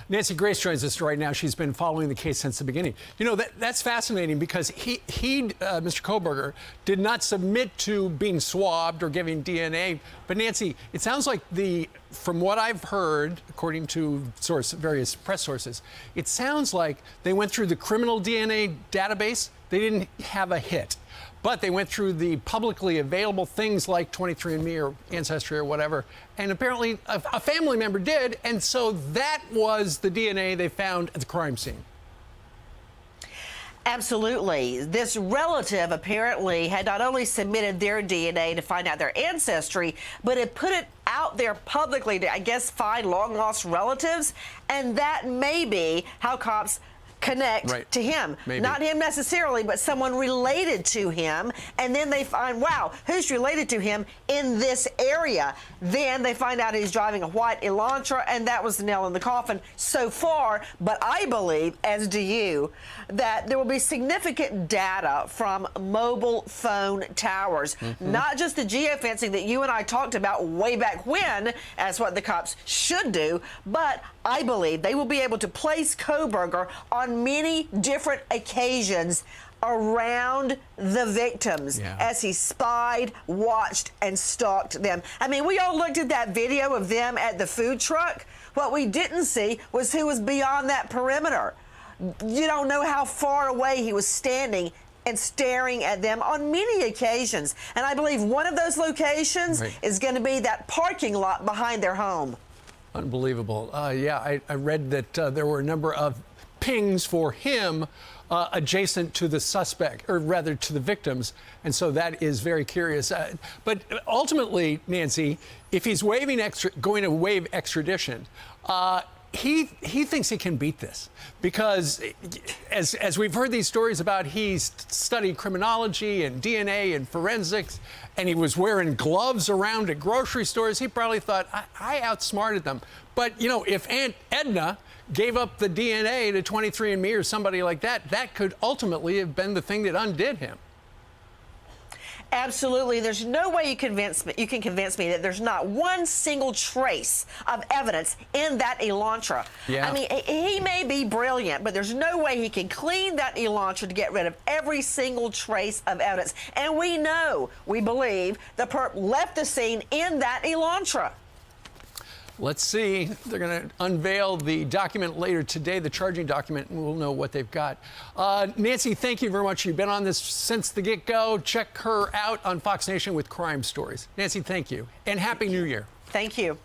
Nancy Grace joins us right now. She's been following the case since the beginning. You know, that's fascinating because Mr. Kohberger, did not submit to being swabbed or giving DNA. But Nancy, it sounds like from what I've heard, according to various press sources, it sounds like they went through the criminal DNA database. They didn't have a hit. But they went through the publicly available things like 23andMe or Ancestry or whatever, and apparently a family member did, and so that was the DNA they found at the crime scene. Absolutely. This relative apparently had not only submitted their DNA to find out their ancestry, but had put it out there publicly to, I guess, find long-lost relatives, and that may be how cops connect to him. Maybe. Not him necessarily, but someone related to him. And then they find, wow, who's related to him in this area? Then they find out he's driving a white Elantra, and that was the nail in the coffin so far. But I believe, as do you, that there will be significant data from mobile phone towers. Not just the geofencing that you and I talked about way back when, as what the cops should do, but I believe they will be able to place Kohberger on many different occasions around the victims as he spied, watched, and stalked them. I mean, we all looked at that video of them at the food truck. What we didn't see was who was beyond that perimeter. You don't know how far away he was standing and staring at them on many occasions. And I believe one of those locations is going to be that parking lot behind their home. Unbelievable. I read that there were a number of pings for him adjacent to the suspect, or rather to the victims, and so that is very curious. But ultimately, Nancy, if he's going to waive extradition, he thinks he can beat this because, as we've heard these stories about, he's studied criminology and DNA and forensics, and he was wearing gloves around at grocery stores. He probably thought, I outsmarted them. But, you know, if Aunt Edna gave up the DNA to 23andMe or somebody like that, that could ultimately have been the thing that undid him. Absolutely. There's no way you can convince me that there's not one single trace of evidence in that Elantra. I mean, he may be brilliant, but there's no way he can clean that Elantra to get rid of every single trace of evidence. And we know, we believe, the perp left the scene in that Elantra. Let's see. They're going to unveil the document later today, the charging document, and we'll know what they've got. Nancy, thank you very much. You've been on this since the get-go. Check her out on Fox Nation with crime stories. Nancy, thank you. And Happy New Year. Thank you.